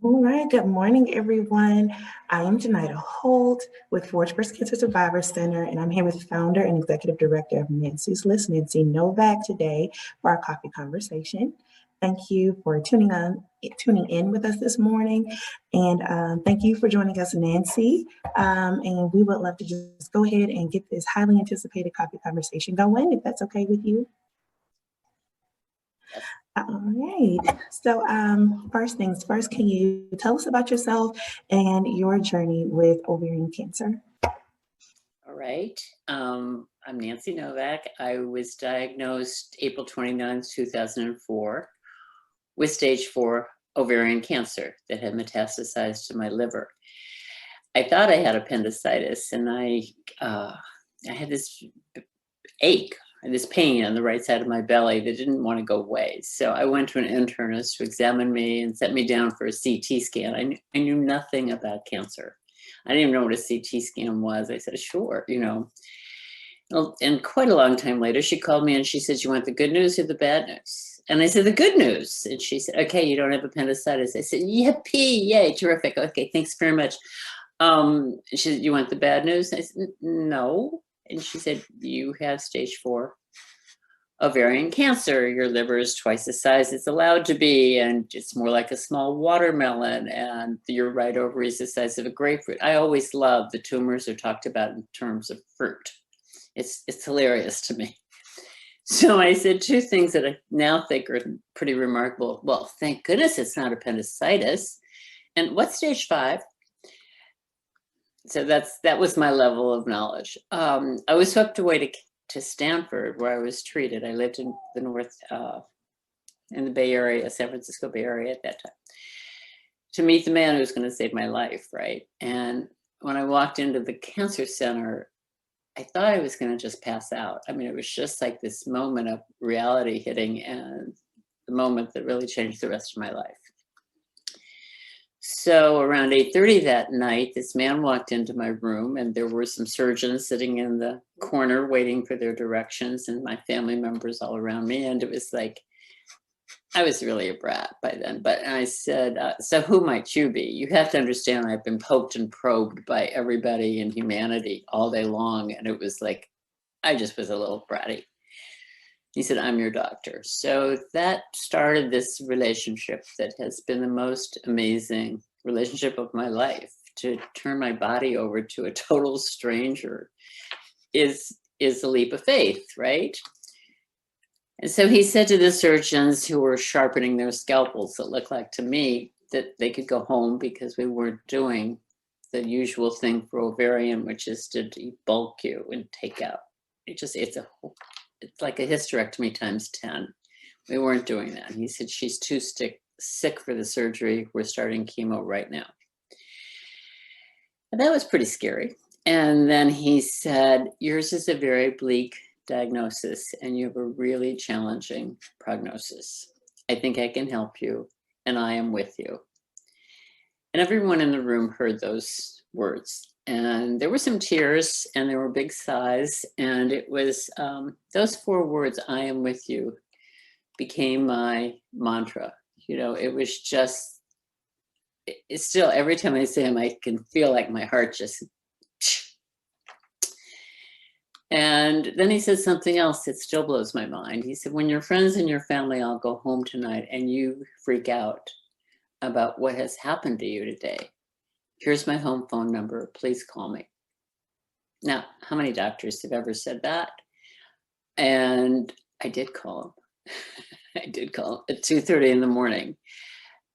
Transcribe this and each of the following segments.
All right, good morning, everyone. I am Janida Holt with Forge Breast Cancer Survivor Center, and I'm here with founder and executive director of Nancy's List, Nancy Novack, today for our coffee conversation. Thank you for tuning in with us this morning, and thank you for joining us, Nancy. And we would love to just go ahead and get this highly anticipated coffee conversation going, if that's okay with you. Yes. All right. So, first things first, can you tell us about yourself and your journey with ovarian cancer? All right. I'm Nancy Novack. I was diagnosed April 29th, 2004 with stage 4 ovarian cancer that had metastasized to my liver. I thought I had appendicitis, and I had this ache and this pain on the right side of my belly that didn't want to go away. So I went to an internist to examine me and set me down for a CT scan. I knew nothing about cancer. I didn't even know what a CT scan was. I said, sure, And quite a long time later, she called me and she said, you want the good news or the bad news? And I said, the good news. And she said, okay, you don't have appendicitis. I said, yippee, yay, terrific. Okay, thanks very much. She said, you want the bad news? I said, no. And she said, you have stage 4 ovarian cancer. Your liver is twice the size it's allowed to be, and it's more like a small watermelon, and your right ovary is the size of a grapefruit. I always love the tumors are talked about in terms of fruit. It's hilarious to me. So I said two things that I now think are pretty remarkable. Well, thank goodness it's not appendicitis. And what's stage 5? So that was my level of knowledge. I was swept away to Stanford, where I was treated. I lived in the north, in the Bay Area, San Francisco Bay Area at that time, to meet the man who was going to save my life, right? And when I walked into the cancer center, I thought I was going to just pass out. I mean, it was just like this moment of reality hitting, and the moment that really changed the rest of my life. So around 8:30 that night, this man walked into my room, and there were some surgeons sitting in the corner waiting for their directions, and my family members all around me. And it was like, I was really a brat by then, but I said, so who might you be? You have to understand, I've been poked and probed by everybody in humanity all day long. And it was like, I just was a little bratty. He said, I'm your doctor. So that started this relationship that has been the most amazing relationship of my life. To turn my body over to a total stranger is a leap of faith, right? And so he said to the surgeons who were sharpening their scalpels, that looked like to me that they could go home because we weren't doing the usual thing for ovarian, which is to debulk you and take out. It's like a hysterectomy times 10. We weren't doing that. He said, she's too sick for the surgery. We're starting chemo right now. And that was pretty scary. And then he said, yours is a very bleak diagnosis, and you have a really challenging prognosis. I think I can help you, and I am with you. And everyone in the room heard those words. And there were some tears, and there were big sighs. And it was those 4 words, I am with you, became my mantra. It was just, it's still, every time I say them, I can feel like my heart just. And then he said something else that still blows my mind. He said, when your friends and your family all go home tonight and you freak out about what has happened to you today, here's my home phone number. Please call me. Now, how many doctors have ever said that? And I did call him. I did call him at 2:30 in the morning.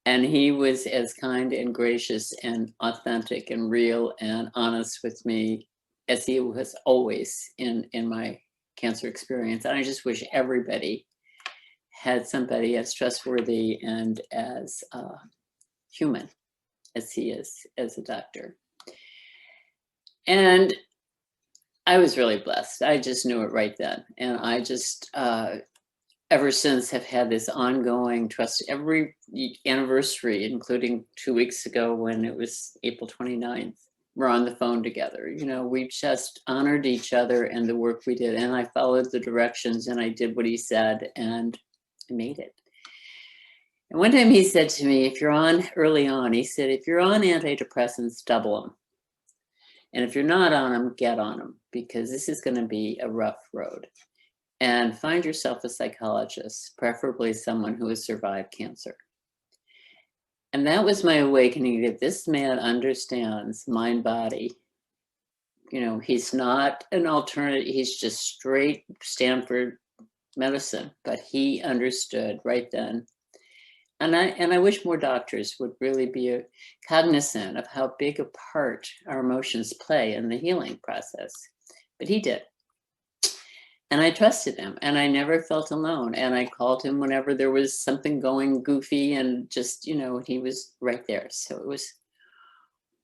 And he was as kind and gracious and authentic and real and honest with me as he was always in my cancer experience. And I just wish everybody had somebody as trustworthy and as human as he is as a doctor. And I was really blessed. I just knew it right then. And I just, ever since, have had this ongoing trust. Every anniversary, including 2 weeks ago when it was April 29th, we're on the phone together. We just honored each other and the work we did. And I followed the directions and I did what he said and I made it. And one time he said to me, early on, he said, if you're on antidepressants, double them. And if you're not on them, get on them, because this is going to be a rough road. And find yourself a psychologist, preferably someone who has survived cancer. And that was my awakening, that this man understands mind body. He's not an alternative. He's just straight Stanford medicine, but he understood right then. And I wish more doctors would really be cognizant of how big a part our emotions play in the healing process. But he did. And I trusted him, and I never felt alone. And I called him whenever there was something going goofy, and just, he was right there. So it was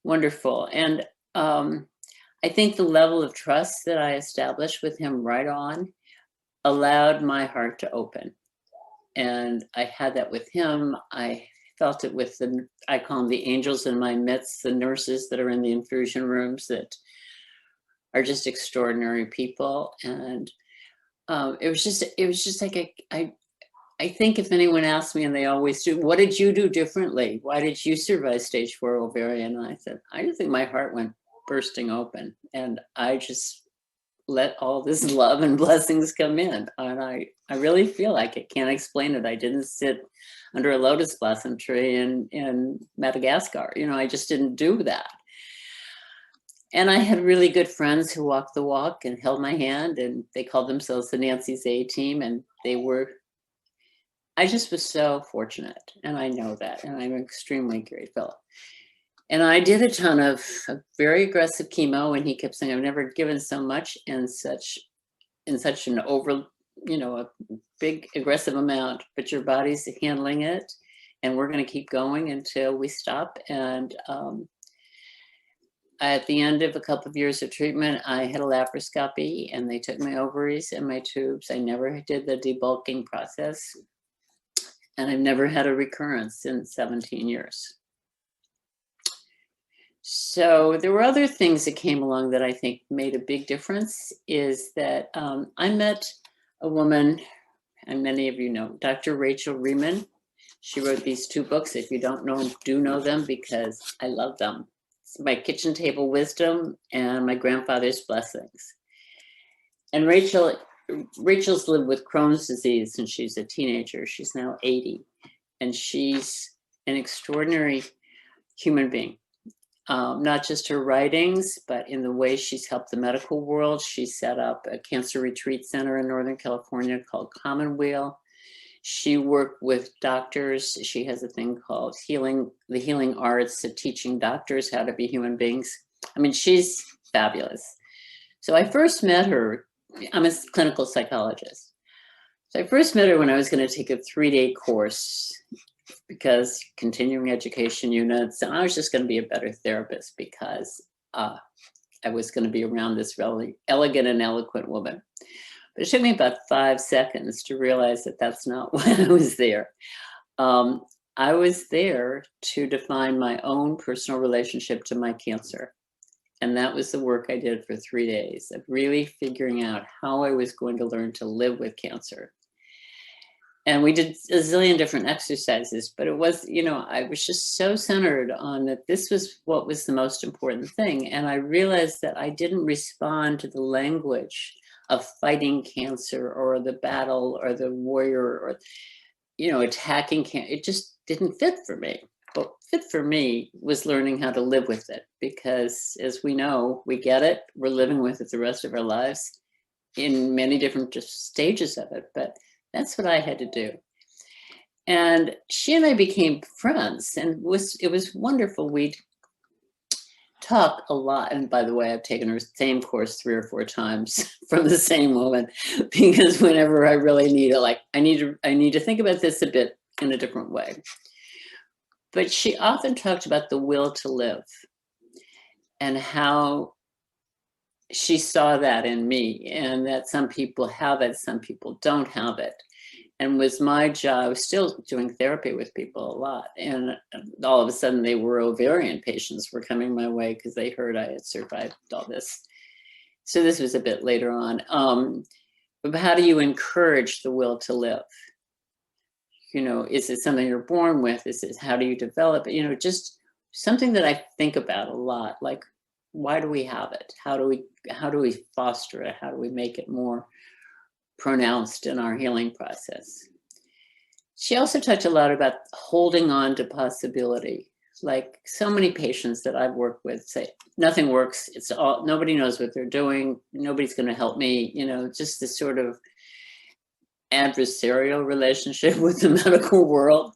wonderful. And I think the level of trust that I established with him right on allowed my heart to open. And I had that with him. I felt it with I call them the angels in my midst, the nurses that are in the infusion rooms that are just extraordinary people. And it was just like, I think if anyone asked me, and they always do, what did you do differently? Why did you survive stage 4 ovarian? And I said, I just think my heart went bursting open, and I just let all this love and blessings come in. And I really feel like it. Can't explain it. I didn't sit under a lotus blossom tree in Madagascar. I just didn't do that. And I had really good friends who walked the walk and held my hand, and they called themselves the Nancy's A team. And I just was so fortunate, and I know that, and I'm extremely grateful. And I did a ton of very aggressive chemo, and he kept saying, I've never given so much in such an over, a big aggressive amount, but your body's handling it, and we're going to keep going until we stop. And at the end of a couple of years of treatment, I had a laparoscopy, and they took my ovaries and my tubes. I never did the debulking process, and I've never had a recurrence in 17 years. So there were other things that came along that I think made a big difference, is that I met a woman, and many of you know, Dr. Rachel Riemann. She wrote these 2 books. If you don't know them, do know them, because I love them. It's My Kitchen Table Wisdom and My Grandfather's Blessings. And Rachel's lived with Crohn's disease since she's a teenager. She's now 80, and she's an extraordinary human being. Not just her writings, but in the way she's helped the medical world. She set up a cancer retreat center in Northern California called Commonweal. She worked with doctors. She has a thing called the healing arts, to teaching doctors how to be human beings. I mean, she's fabulous. So I first met her, I'm a clinical psychologist. So I first met her when I was going to take a 3-day course, because continuing education units, and I was just going to be a better therapist, because I was going to be around this really elegant and eloquent woman. But it took me about 5 seconds to realize that that's not why I was there. I was there to define my own personal relationship to my cancer. And that was the work I did for 3 days, of really figuring out how I was going to learn to live with cancer. And we did a zillion different exercises, but it was, I was just so centered on that this was what was the most important thing. And I realized that I didn't respond to the language of fighting cancer, or the battle, or the warrior, or, attacking cancer. It just didn't fit for me. What fit for me was learning how to live with it, because as we know, we get it, we're living with it the rest of our lives in many different stages of it. But that's what I had to do. And she and I became friends, and it was wonderful. We'd talk a lot. And by the way, I've taken her same course 3 or 4 times from the same woman, because whenever I really need it, I need to think about this a bit in a different way. But she often talked about the will to live, and how she saw that in me, and that some people have it, some people don't have it. And was my job, I was still doing therapy with people a lot. And all of a sudden they were ovarian patients were coming my way, because they heard I had survived all this. So this was a bit later on. But how do you encourage the will to live? is it something you're born with? Is it, how do you develop it? Just something that I think about a lot, like, why do we have it? How do we foster it? How do we make it more pronounced in our healing process? She also touched a lot about holding on to possibility. Like, so many patients that I've worked with say, nothing works. Nobody knows what they're doing. Nobody's going to help me. Just this sort of adversarial relationship with the medical world.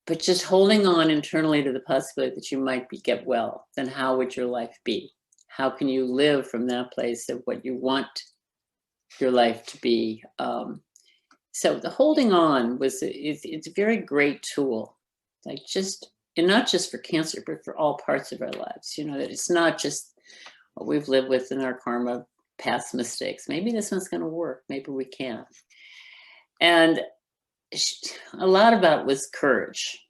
But just holding on internally to the possibility that you might get well, then how would your life be? How can you live from that place of what you want your life to be? So the holding on it's a very great tool, like and not just for cancer, but for all parts of our lives. That it's not just what we've lived with in our karma, past mistakes. Maybe this one's going to work. Maybe we can. And a lot about it was courage,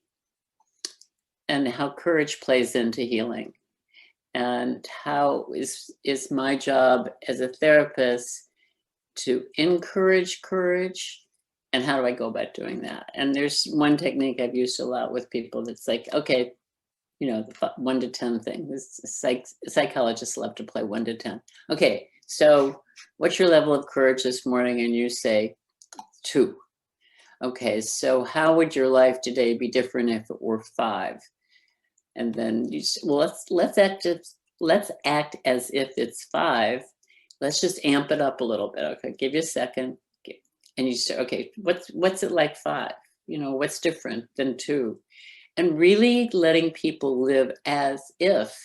and how courage plays into healing, and how is my job as a therapist to encourage courage, and how do I go about doing that? And there's one technique I've used a lot with people that's like, okay, the 1 to 10 thing. Psychologists love to play 1 to 10. Okay, so what's your level of courage this morning? And you say 2. Okay, so how would your life today be different if it were 5? And then you say, well, let's act as if it's 5. Let's just amp it up a little bit. Okay, give you a second. And you say, okay, what's it like 5? What's different than 2? And really letting people live as if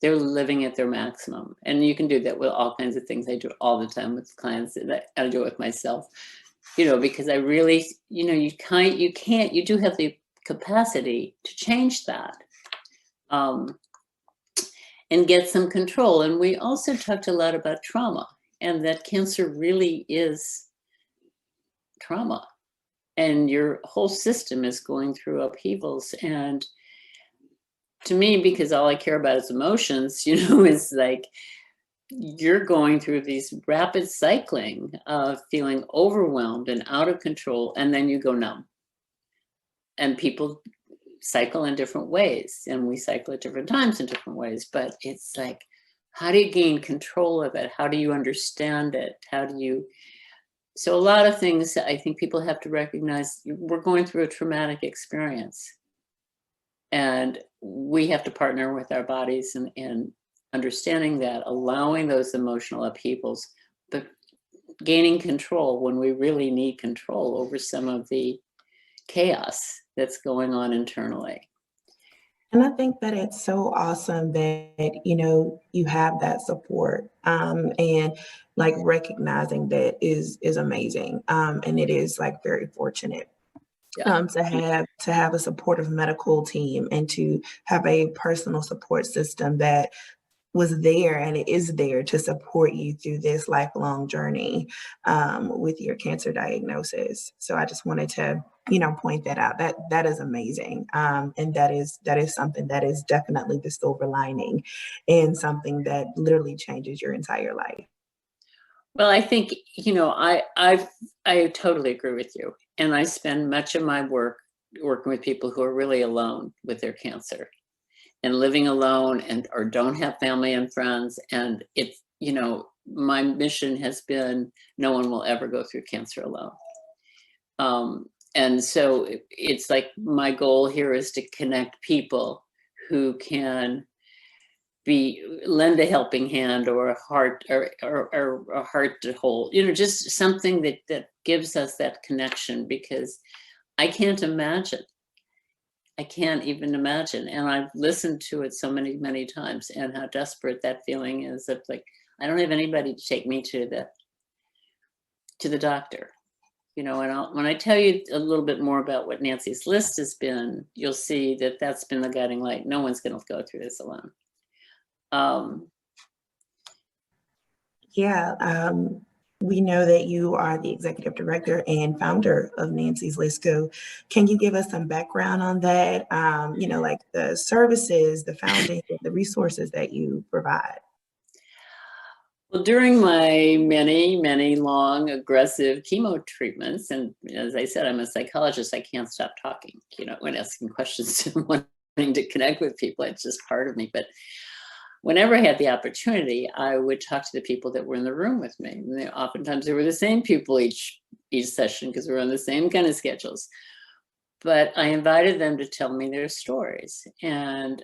they're living at their maximum. And you can do that with all kinds of things. I do it all the time with clients, and I do it with myself. Because I really, you do have the capacity to change that, and get some control. And we also talked a lot about trauma, and that cancer really is trauma, and your whole system is going through upheavals. And to me, because all I care about is emotions, is like, you're going through these rapid cycling of feeling overwhelmed and out of control, and then you go numb. And people cycle in different ways, and we cycle at different times in different ways, but it's like, how do you gain control of it? How do you understand it? So a lot of things I think people have to recognize. We're going through a traumatic experience, and we have to partner with our bodies and understanding that, allowing those emotional upheavals, but gaining control when we really need control over some of the chaos that's going on internally. And I think that it's so awesome that, you have that support, and like recognizing that is amazing. And it is like very fortunate. Yeah. To have a supportive medical team, and to have a personal support system that was there and it is there to support you through this lifelong journey, with your cancer diagnosis. So I just wanted to, point that out. That is amazing, and that is something that is definitely the silver lining, and something that literally changes your entire life. Well, I think, I totally agree with you. And I spend much of my work working with people who are really alone with their cancer, and living alone, or don't have family and friends. And it's, my mission has been, no one will ever go through cancer alone. And so it's like, my goal here is to connect people who can lend a helping hand, or a heart, or a heart to hold, just something that gives us that connection, because I can't even imagine. And I've listened to it so many, many times, and how desperate that feeling is, of like, I don't have anybody to take me to the doctor, and when I tell you a little bit more about what Nancy's list has been, you'll see that that's been the guiding light. No one's going to go through this alone. We know that you are the executive director and founder of Nancy's Lisco. Can you give us some background on that? Like the services, the founding, the resources that you provide? Well, during my many long aggressive chemo treatments, and as I said, I'm a psychologist, I can't stop talking, when asking questions and wanting to connect with people, it's just part of me. But whenever I had the opportunity, I would talk to the people that were in the room with me. And oftentimes they were the same people each session because we were on the same kind of schedules. But I invited them to tell me their stories. And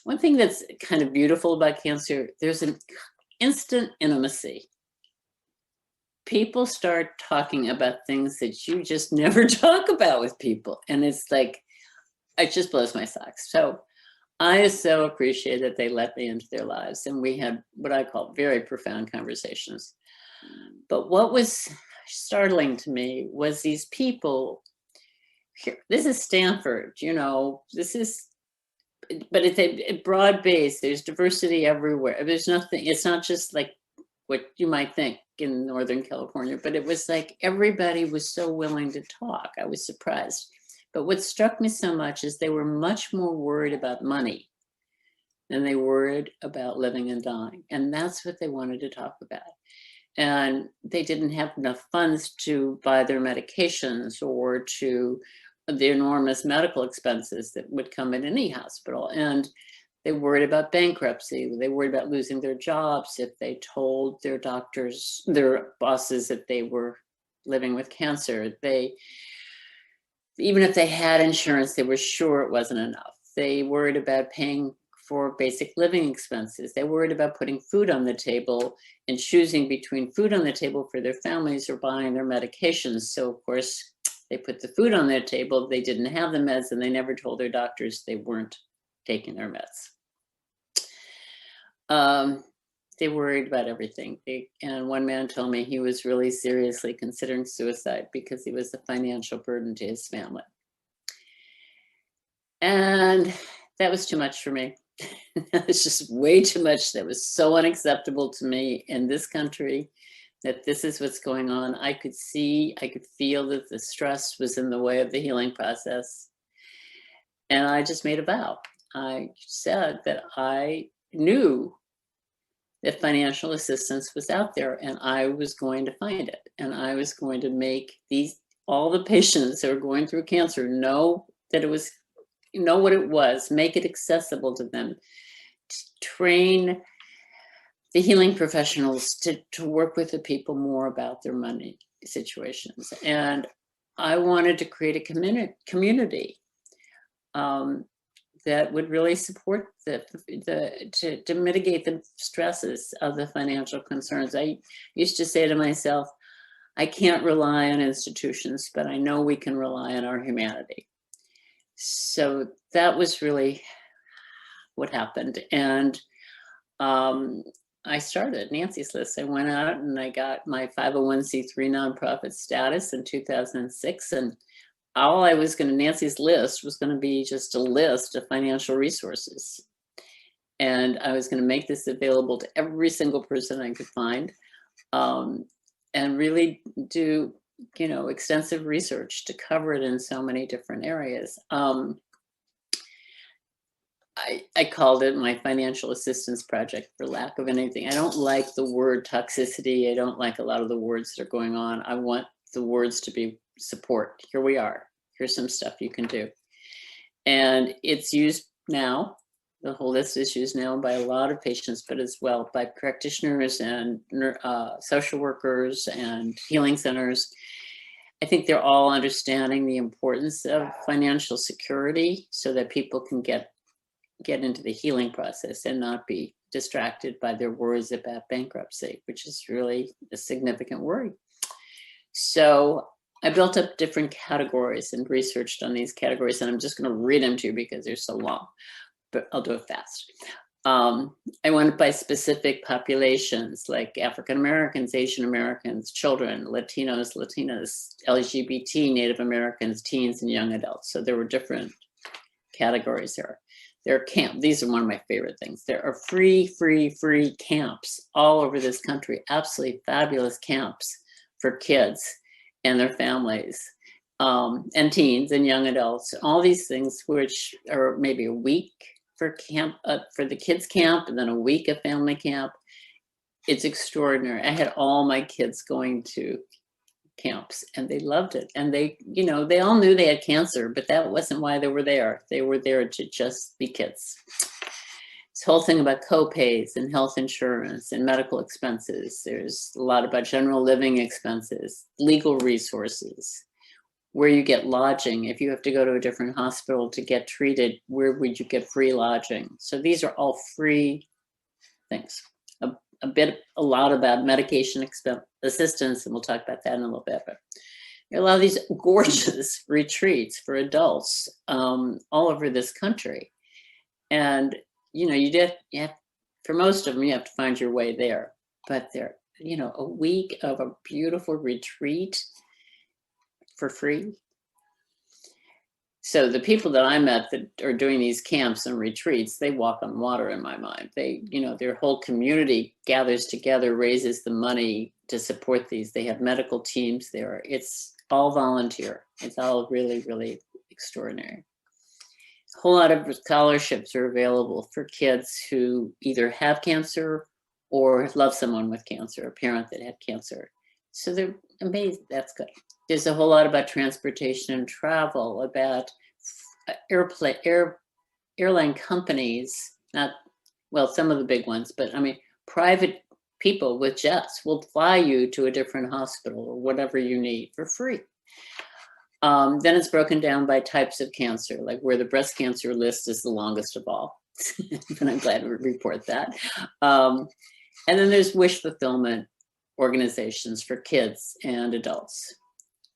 one thing that's kind of beautiful about cancer, there's an instant intimacy. People start talking about things that you just never talk about with people. And it's like, it just blows my socks. So I so appreciate that they let me into their lives. And we had what I call very profound conversations. But what was startling to me was these people here. This is Stanford, this is, but it's a broad base. There's diversity everywhere. There's nothing, it's not just like what you might think in Northern California, but it was like everybody was so willing to talk. I was surprised. But what struck me so much is they were much more worried about money than they worried about living and dying. And that's what they wanted to talk about. And they didn't have enough funds to buy their medications or to the enormous medical expenses that would come in any hospital. And they worried about bankruptcy. They worried about losing their jobs if they told their doctors, their bosses, that they were living with cancer. Even if they had insurance, they were sure it wasn't enough. They worried about paying for basic living expenses. They worried about putting food on the table and choosing between food on the table for their families or buying their medications. So of course, they put the food on their table, they didn't have the meds, and they never told their doctors they weren't taking their meds. They worried about everything. And one man told me he was really seriously considering suicide because he was a financial burden to his family. And that was too much for me. That was just way too much. That was so unacceptable to me in this country, that this is what's going on. I could feel that the stress was in the way of the healing process. And I just made a vow. I said that I knew that financial assistance was out there and I was going to find it. And I was going to make all the patients that are going through cancer know that it was, know what it was, make it accessible to them, to train the healing professionals to work with the people more about their money situations. And I wanted to create a community that would really support to mitigate the stresses of the financial concerns. I used to say to myself, I can't rely on institutions, but I know we can rely on our humanity. So that was really what happened. And I started Nancy's List. I went out and I got my 501c3 nonprofit status in 2006. And all I was going to, Nancy's List was going to be just a list of financial resources. And I was going to make this available to every single person I could find, and really do, extensive research to cover it in so many different areas. I called it my financial assistance project for lack of anything. I don't like the word toxicity. I don't like a lot of the words that are going on. I want the words to be support. Here we are. Here's some stuff you can do. And it's used now. The whole list is used now by a lot of patients, but as well by practitioners and social workers and healing centers. I think they're all understanding the importance of financial security so that people can get into the healing process and not be distracted by their worries about bankruptcy, which is really a significant worry. So I built up different categories and researched on these categories, and I'm just going to read them to you because they're so long, but I'll do it fast. I went by specific populations like African Americans, Asian Americans, children, Latinos, Latinas, LGBT, Native Americans, teens, and young adults. So there were different categories there. There are camps. These are one of my favorite things. There are free camps all over this country, absolutely fabulous camps for kids and their families, and teens and young adults, all these things, which are maybe a week for camp, for the kids camp, and then a week of family camp. It's extraordinary. I had all my kids going to camps and they loved it. And they, you know, they all knew they had cancer, but that wasn't why they were there. They were there to just be kids. This whole thing about co-pays and health insurance and medical expenses. There's a lot about general living expenses, legal resources, where you get lodging. If you have to go to a different hospital to get treated, where would you get free lodging? So these are all free things. A lot about medication assistance, and we'll talk about that in a little bit. But there are a lot of these gorgeous retreats for adults all over this country. And, you know, you have, for most of them, you have to find your way there. But they're, you know, a week of a beautiful retreat for free. So the people that I met that are doing these camps and retreats, they walk on water in my mind. They, you know, their whole community gathers together, raises the money to support these. They have medical teams there. It's all volunteer. It's all really, really extraordinary. A whole lot of scholarships are available for kids who either have cancer or love someone with cancer, a parent that had cancer. So they're amazing. That's good. There's a whole lot about transportation and travel, about airline companies, not, well, some of the big ones, but I mean, private people with jets will fly you to a different hospital or whatever you need for free. Then it's broken down by types of cancer, like where the breast cancer list is the longest of all. And I'm glad to report that. And then there's wish fulfillment organizations for kids and adults,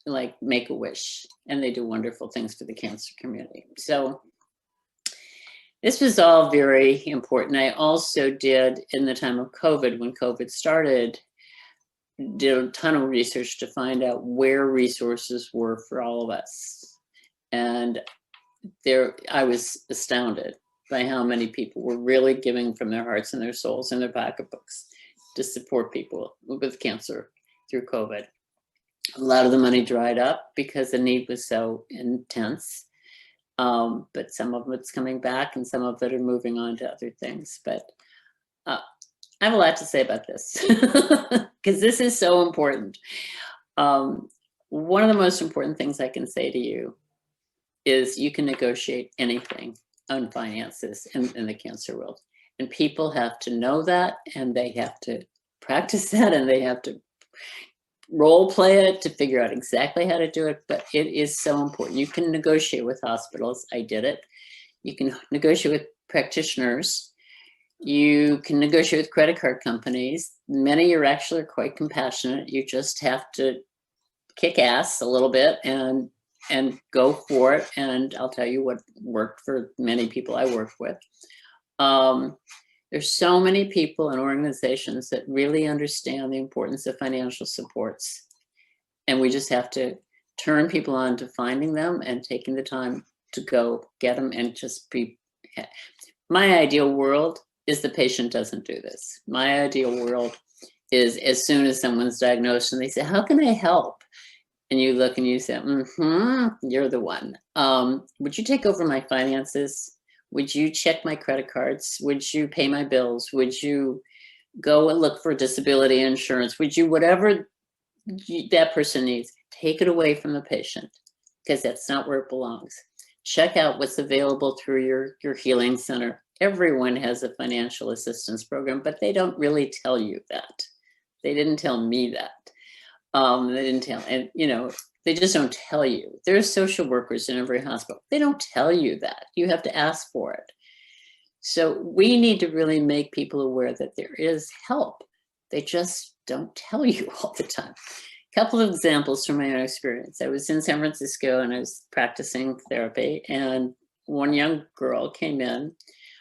like Make-A-Wish, and they do wonderful things for the cancer community. So this was all very important. I also did, in the time of COVID, when COVID started, did a ton of research to find out where resources were for all of us. And there, I was astounded by how many people were really giving from their hearts and their souls and their pocketbooks to support people with cancer through COVID. A lot of the money dried up because the need was so intense. But some of it's coming back and some of it are moving on to other things. But I have a lot to say about this because this is so important. One of the most important things I can say to you is you can negotiate anything on finances in the cancer world. And people have to know that, and they have to practice that, and they have to role play it to figure out exactly how to do it. But it is so important. You can negotiate with hospitals. I did it. You can negotiate with practitioners. You can negotiate with credit card companies. Many are actually quite compassionate. You just have to kick ass a little bit and go for it. And I'll tell you what worked for many people I worked with. There's so many people and organizations that really understand the importance of financial supports. And we just have to turn people on to finding them and taking the time to go get them and just be. My ideal world is the patient doesn't do this. My ideal world is as soon as someone's diagnosed and they say, how can I help? And you look and you say, you're the one. Would you take over my finances? Would you check my credit cards? Would you pay my bills? Would you go and look for disability insurance? Would you, whatever that person needs, take it away from the patient, because that's not where it belongs. Check out what's available through your healing center. Everyone has a financial assistance program, but they don't really tell you that. They didn't tell me that. They didn't tell, and you know, they just don't tell you. There's social workers in every hospital. They don't tell you that. You have to ask for it. So we need to really make people aware that there is help. They just don't tell you all the time. A couple of examples from my own experience. I was in San Francisco and I was practicing therapy, and one young girl came in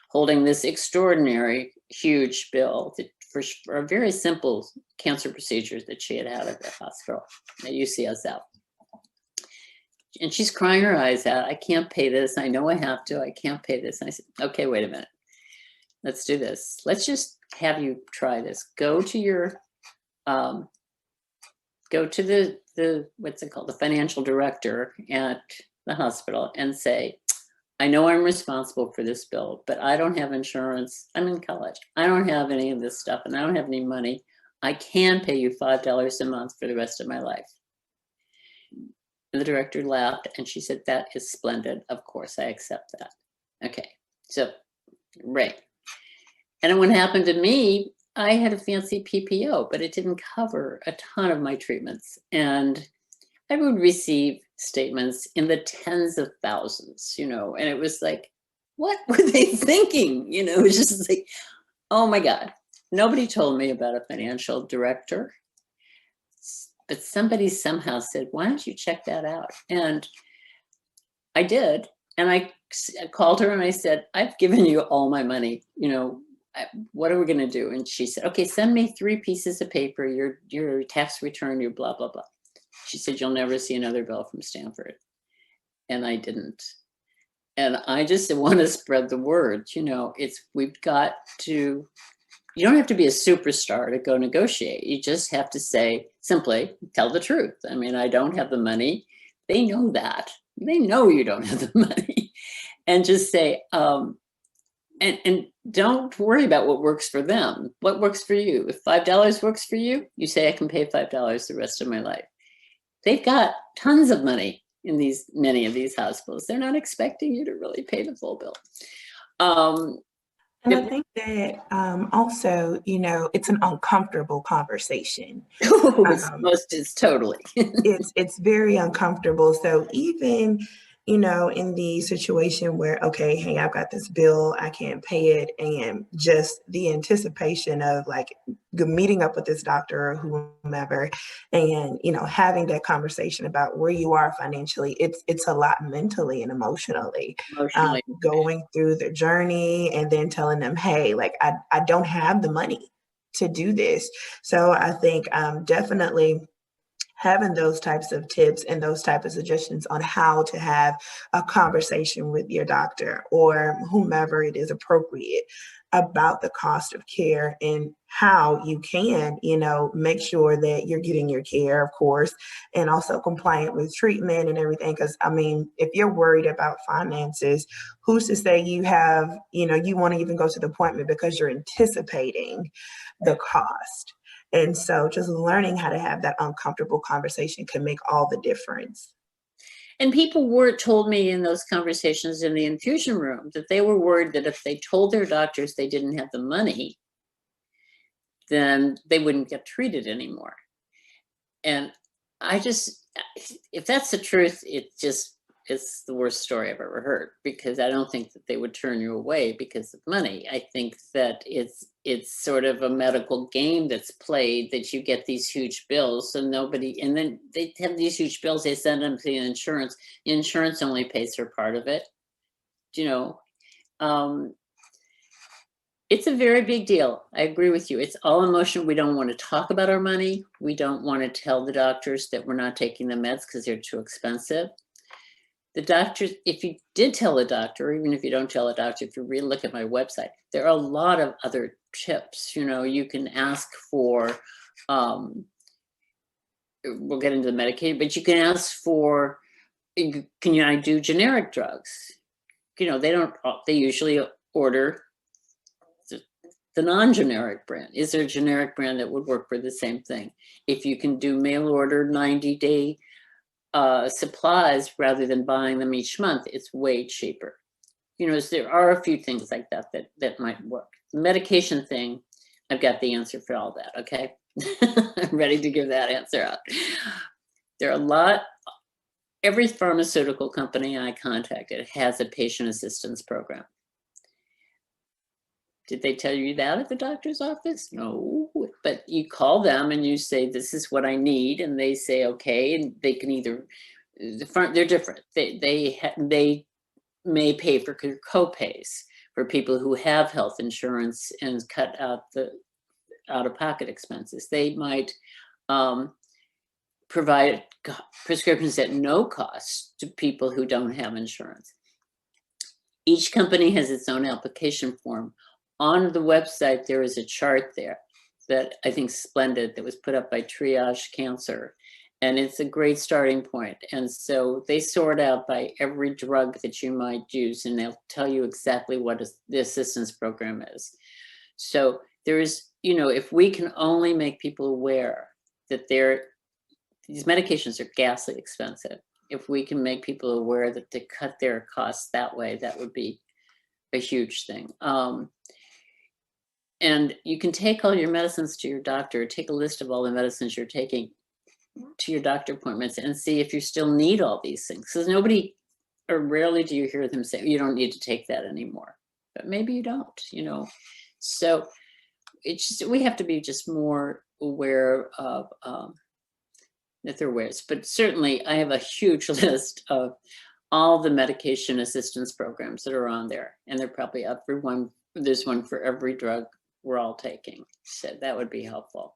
holding this extraordinary, huge bill for a very simple cancer procedure that she had had at the hospital at UCSF. And she's crying her eyes out. I can't pay this. I know I have to. I can't pay this. And I said, okay, wait a minute. Let's do this. Let's just have you try this. Go to your, go to the what's it called? The financial director at the hospital and say, I know I'm responsible for this bill, but I don't have insurance. I'm in college. I don't have any of this stuff and I don't have any money. I can pay you $5 a month for the rest of my life. And the director laughed and she said, that is splendid. Of course, I accept that. Okay, so, right. And what happened to me, I had a fancy PPO, but it didn't cover a ton of my treatments. And I would receive statements in the tens of thousands, you know, and it was like, what were they thinking? You know, it was just like, oh my God, nobody told me about a financial director, but somebody somehow said, why don't you check that out? And I did. And I called her and I said, I've given you all my money, you know, what are we going to do? And she said, okay, send me 3 pieces of paper, your tax return, your blah, blah, blah. She said, you'll never see another bill from Stanford. And I didn't. And I just want to spread the word, you know, we've got to, you don't have to be a superstar to go negotiate. You just have to say, simply tell the truth. I mean, I don't have the money. They know that. They know you don't have the money. And just say, and don't worry about what works for them. What works for you? If $5 works for you, you say, I can pay $5 the rest of my life. They've got tons of money in many of these hospitals. They're not expecting you to really pay the full bill. And I think that also, you know, it's an uncomfortable conversation. It's totally. It's very uncomfortable. So even, you know, in the situation where, okay, hey, I've got this bill, I can't pay it, and just the anticipation of like meeting up with this doctor or whomever, and you know, having that conversation about where you are financially, it's a lot mentally and emotionally. Going through the journey and then telling them, hey, like I don't have the money to do this. So I think definitely having those types of tips and those type of suggestions on how to have a conversation with your doctor or whomever it is appropriate about the cost of care and how you can, you know, make sure that you're getting your care, of course, and also compliant with treatment and everything. Because I mean, if you're worried about finances, who's to say you have, you know, you want to even go to the appointment because you're anticipating the cost. And so just learning how to have that uncomfortable conversation can make all the difference. And people told me in those conversations in the infusion room that they were worried that if they told their doctors they didn't have the money, then they wouldn't get treated anymore. And if that's the truth, it's the worst story I've ever heard, because I don't think that they would turn you away because of money. I think that it's sort of a medical game that's played, that you get these huge bills and then they have these huge bills, they send them to the insurance. The insurance only pays for part of it. You know, it's a very big deal. I agree with you. It's all emotion. We don't want to talk about our money. We don't want to tell the doctors that we're not taking the meds because they're too expensive. The doctors, if you did tell a doctor, or even if you don't tell a doctor, if you really look at my website, there are a lot of other tips. You know, you can ask for, we'll get into the Medicaid, but you can ask for, can I do generic drugs? You know, they usually order the non-generic brand. Is there a generic brand that would work for the same thing? If you can do mail order 90-day supplies rather than buying them each month, it's way cheaper. You know, there are a few things like that might work. The medication thing, I've got the answer for all that, okay? I'm ready to give that answer out. There are every pharmaceutical company I contacted has a patient assistance program. Did they tell you that at the doctor's office? No, but you call them and you say, this is what I need. And they say, okay. And they can either, they're different. They may pay for co-pays for people who have health insurance and cut out the out-of-pocket expenses. They might provide prescriptions at no cost to people who don't have insurance. Each company has its own application form. On the website, there is a chart there that I think is splendid, that was put up by Triage Cancer. And it's a great starting point. And so they sort out by every drug that you might use, and they'll tell you exactly what the assistance program is. So there is, you know, if we can only make people aware that these medications are ghastly expensive. If we can make people aware that to cut their costs that way, that would be a huge thing. And you can take all your medicines to your doctor, take a list of all the medicines you're taking to your doctor appointments and see if you still need all these things. Because nobody, or rarely do you hear them say, you don't need to take that anymore. But maybe you don't, you know. So it's just, we have to be just more aware of that they're aware. But certainly I have a huge list of all the medication assistance programs that are on there. And they're probably up for one. There's one for every drug we're all taking. So that would be helpful.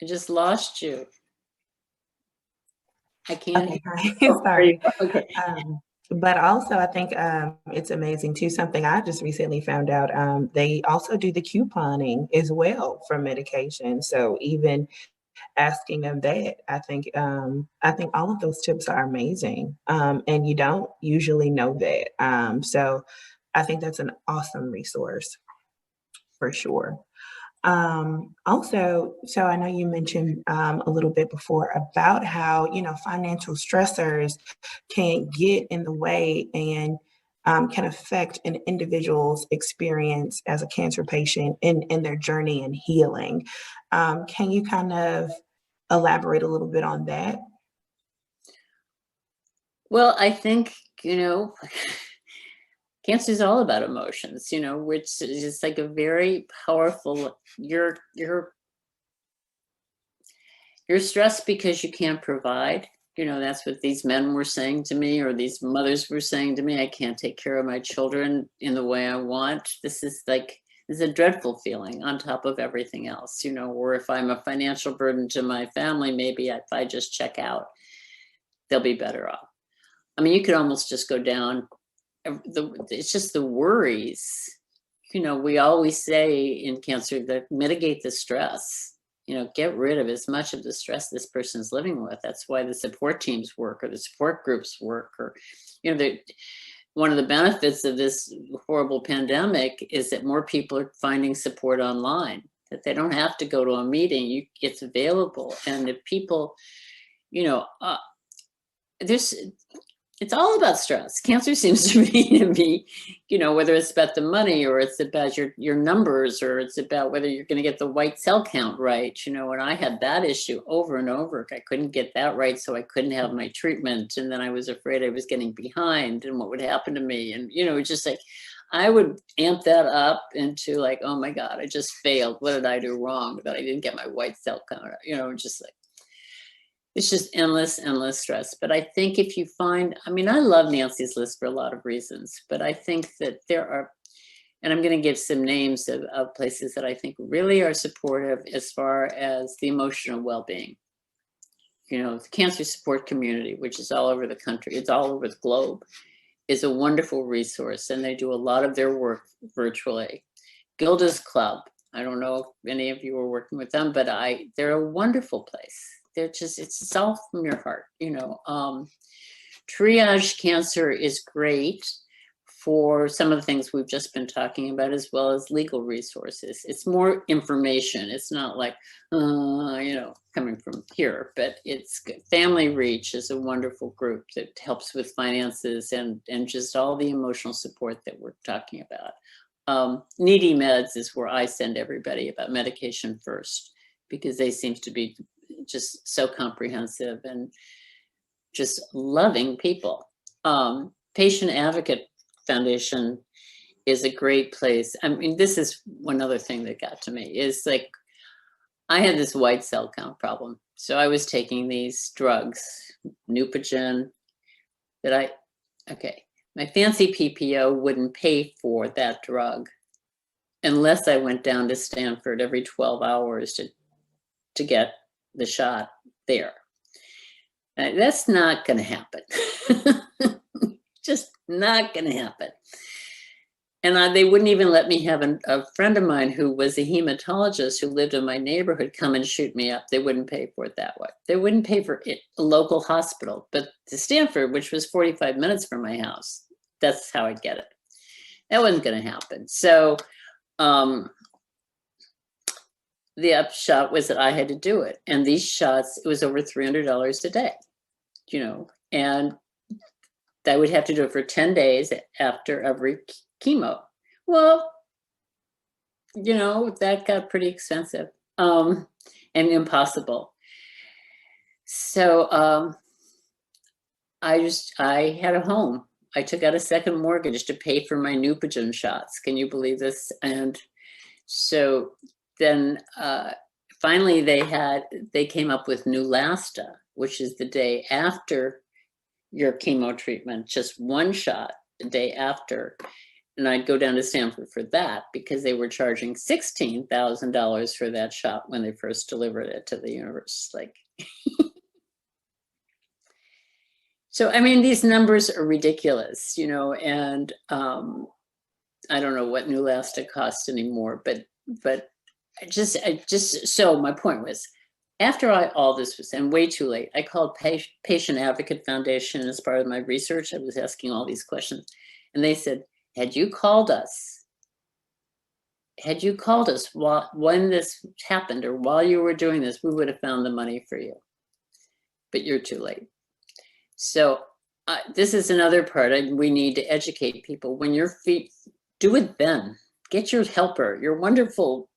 I just lost you. I can't. Okay, hi. Sorry. Okay. But also, I think it's amazing too. Something I just recently found out. They also do the couponing as well for medication. So even asking them that, I think all of those tips are amazing. And you don't usually know that. So I think that's an awesome resource for sure. Also, so I know you mentioned a little bit before about how, you know, financial stressors can get in the way and can affect an individual's experience as a cancer patient in their journey and healing. Can you kind of elaborate a little bit on that? Well, I think, you know, cancer is all about emotions, you know, which is just like a very powerful, you're stressed because you can't provide. You know, that's what these men were saying to me, or these mothers were saying to me. I can't take care of my children in the way I want. This is a dreadful feeling on top of everything else, you know, or if I'm a financial burden to my family, maybe if I just check out, they'll be better off. I mean, you could almost just go down. It's just the worries. You know, we always say in cancer that mitigate the stress. You know, get rid of as much of the stress this person's living with. That's why the support teams work, or the support groups work, or, you know, one of the benefits of this horrible pandemic is that more people are finding support online, that they don't have to go to a meeting. It's available. And if people, you know, it's all about stress. Cancer seems to be, you know, whether it's about the money, or it's about your numbers, or it's about whether you're going to get the white cell count right. You know, and I had that issue over and over. I couldn't get that right, so I couldn't have my treatment. And then I was afraid I was getting behind and what would happen to me. And, you know, it's just like, I would amp that up into like, oh my God, I just failed. What did I do wrong that I didn't get my white cell count? You know, just like, it's just endless stress. But I think if you find, I mean, I love Nancy's list for a lot of reasons, but I think that there are, and I'm going to give some names of places that I think really are supportive as far as the emotional well-being. You know, the cancer support community, which is all over the country, it's all over the globe, is a wonderful resource, and they do a lot of their work virtually. Gilda's Club, I don't know if any of you are working with them, but they're a wonderful place. They're just, it's all from your heart, you know. Triage Cancer is great for some of the things we've just been talking about, as well as legal resources. It's more information. It's not like, you know, coming from here, but it's good. Family Reach is a wonderful group that helps with finances and just all the emotional support that we're talking about. Needy Meds is where I send everybody about medication first, because they seem to be just so comprehensive and just loving people. Patient Advocate Foundation is a great place. I mean, this is one other thing that got to me is like, I had this white cell count problem. So I was taking these drugs, Neupogen, my fancy PPO wouldn't pay for that drug unless I went down to Stanford every 12 hours to get the shot there. That's not going to happen. Just not going to happen. And they wouldn't even let me have a friend of mine who was a hematologist who lived in my neighborhood come and shoot me up. They wouldn't pay for it that way. They wouldn't pay for it, a local hospital. But to Stanford, which was 45 minutes from my house, that's how I'd get it. That wasn't going to happen. So the upshot was that I had to do it. And these shots, it was over $300 a day, you know, and I would have to do it for 10 days after every chemo. Well, you know, that got pretty expensive and impossible. So I had a home. I took out a second mortgage to pay for my Neupogen shots. Can you believe this? And so then finally they came up with Neulasta, which is the day after your chemo treatment, just one shot the day after. And I'd go down to Stanford for that because they were charging $16,000 for that shot when they first delivered it to the universe. Like, so, I mean, these numbers are ridiculous, you know, and I don't know what Neulasta costs anymore, but so my point was, after all this was, and way too late, I called Patient Advocate Foundation as part of my research. I was asking all these questions, and they said, had you called us when this happened or while you were doing this, we would have found the money for you. But you're too late. So this is another part. We need to educate people. When your feet, do it then. Get your helper, your wonderful,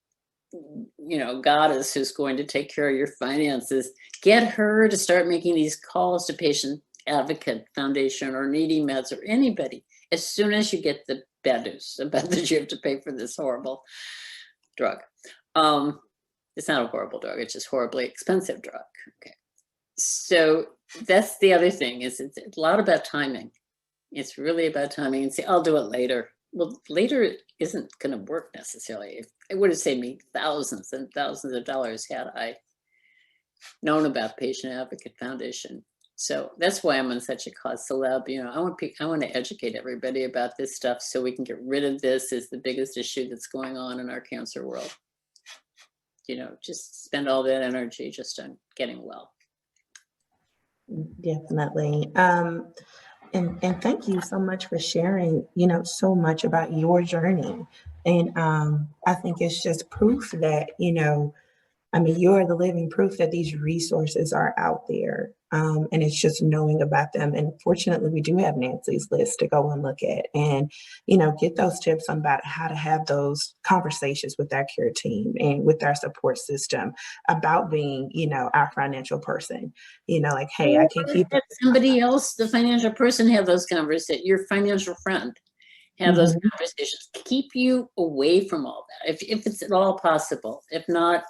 you know, goddess who's going to take care of your finances. Get her to start making these calls to Patient Advocate Foundation or Needy Meds or anybody as soon as you get the bad news about that you have to pay for this horrible drug. It's not a horrible drug, it's just horribly expensive drug. Okay. So that's the other thing, is it's a lot about timing. It's really about timing, and say, I'll do it later. Well, later isn't going to work necessarily. It would have saved me thousands and thousands of dollars had I known about Patient Advocate Foundation. So that's why I'm on such a cause celeb. You know, I want to educate everybody about this stuff so we can get rid of this as the biggest issue that's going on in our cancer world. You know, just spend all that energy just on getting well. Definitely. And thank you so much for sharing, you know, so much about your journey. And I think it's just proof that, you know, I mean, you're the living proof that these resources are out there. And it's just knowing about them. And fortunately, we do have Nancy's list to go and look at and, you know, get those tips on about how to have those conversations with our care team and with our support system about being, you know, our financial person, you know, like, hey, I can keep somebody else, the financial person, have those conversations, your financial friend. Have those conversations. Keep you away from all that, if it's at all possible. If not,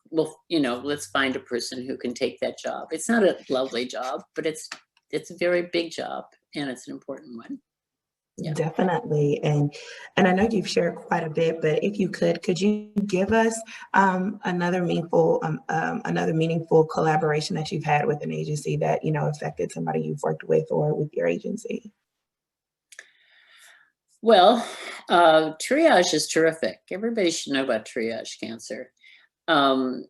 well, you know, let's find a person who can take that job. It's not a lovely job, but it's a very big job, and it's an important one. Yeah. Definitely. And I know you've shared quite a bit, but if you could you give us another meaningful collaboration that you've had with an agency that, you know, affected somebody you've worked with or with your agency? Well, triage is terrific. Everybody should know about triage cancer. I'm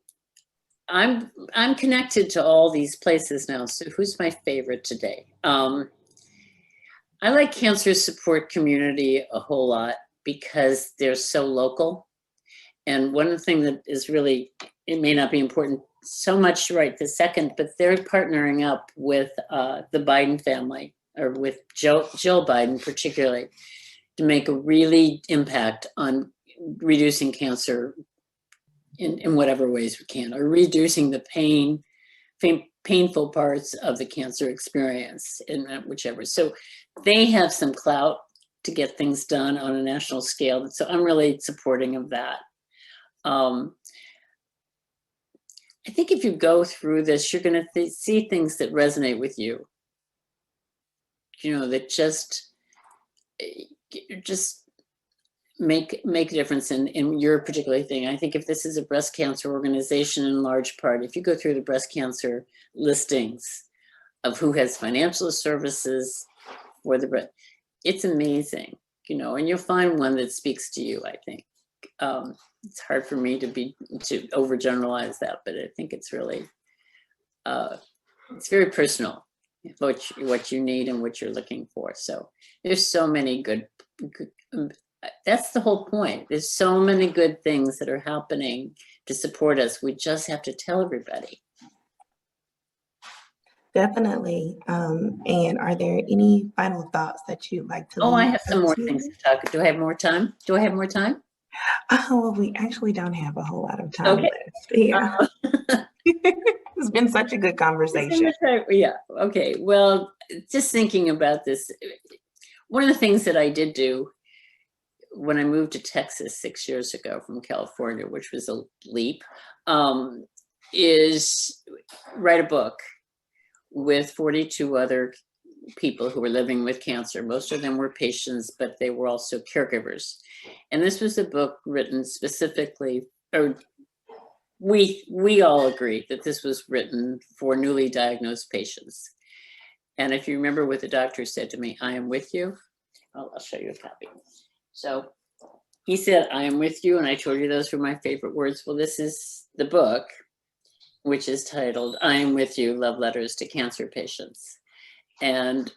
connected to all these places now. So who's my favorite today? I like cancer support community a whole lot because they're so local. And one thing that is really, it may not be important so much right this second, but they're partnering up with the Biden family, or with Jill Biden particularly, to make a really impact on reducing cancer in whatever ways we can, or reducing the painful parts of the cancer experience in whichever. So they have some clout to get things done on a national scale. So I'm really supporting of that. I think if you go through this, you're going to see things that resonate with you. You know, that just make a difference in your particular thing. I think if this is a breast cancer organization, in large part, if you go through the breast cancer listings of who has financial services for the breast, it's amazing. you know, and you'll find one that speaks to you, I think. It's hard for me to overgeneralize that, but I think it's really, it's very personal, what you need and what you're looking for. So there's so many good, that's the whole point. There's so many good things that are happening to support us. We just have to tell everybody. Definitely. And are there any final thoughts that you'd like to leave? Oh, I have some more with? things to talk. Do I have more time? Do I have more time? Well, we actually don't have a whole lot of time Okay. left. Yeah. It's been such a good conversation. Yeah. Okay. Well, just thinking about this, one of the things that I did do when I moved to Texas 6 years ago from California, which was a leap, is write a book with 42 other people who were living with cancer. Most of them were patients, but they were also caregivers. And this was a book written specifically, or we all agreed that this was written for newly diagnosed patients. And if you remember what the doctor said to me, I am with you. I'll show you a copy. So he said, I am with you. And I told you those were my favorite words. Well, this is the book, which is titled, I Am With You, Love Letters to Cancer Patients. And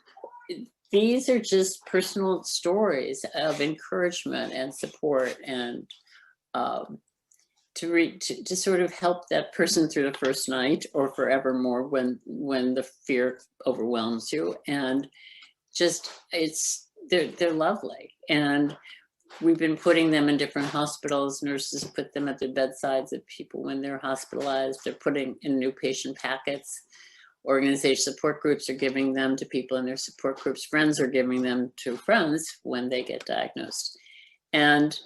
these are just personal stories of encouragement and support, and to sort of help that person through the first night or forevermore when the fear overwhelms you. And just they're lovely. And we've been putting them in different hospitals. Nurses put them at their bedsides of people when they're hospitalized. They're putting in new patient packets. Organization support groups are giving them to people in their support groups. Friends are giving them to friends when they get diagnosed. And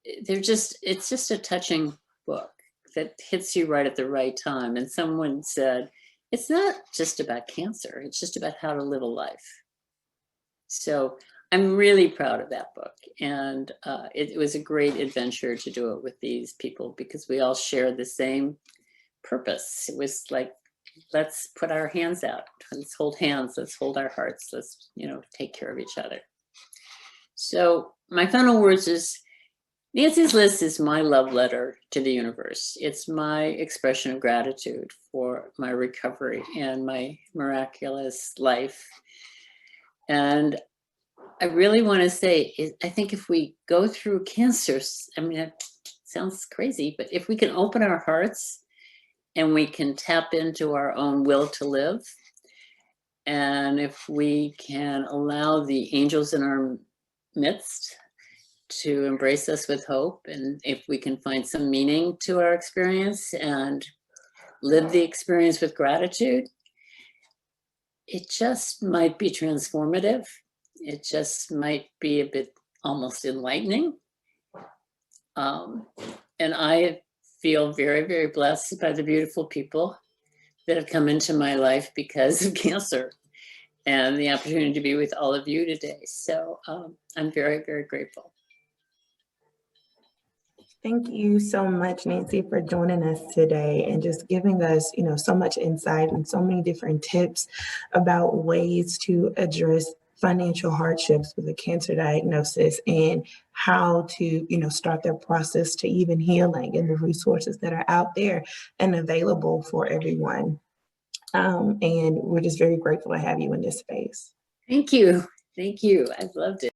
it's just a touching book that hits you right at the right time. And someone said, it's not just about cancer, it's just about how to live a life. So I'm really proud of that book. And it was a great adventure to do it with these people because we all share the same purpose. It was like, let's put our hands out, let's hold hands, let's hold our hearts, let's, take care of each other. So my final words is, Nancy's List is my love letter to the universe. It's my expression of gratitude for my recovery and my miraculous life. And I really want to say, I think if we go through cancers, it sounds crazy, but if we can open our hearts and we can tap into our own will to live, and if we can allow the angels in our midst to embrace us with hope, and if we can find some meaning to our experience and live the experience with gratitude, it just might be transformative. It just might be a bit almost enlightening. And I feel very, very blessed by the beautiful people that have come into my life because of cancer and the opportunity to be with all of you today. So I'm very, very grateful. Thank you so much, Nancy, for joining us today and just giving us, so much insight and so many different tips about ways to address financial hardships with a cancer diagnosis and how to, start their process to even healing and the resources that are out there and available for everyone. And we're just very grateful to have you in this space. Thank you. Thank you. I've loved it.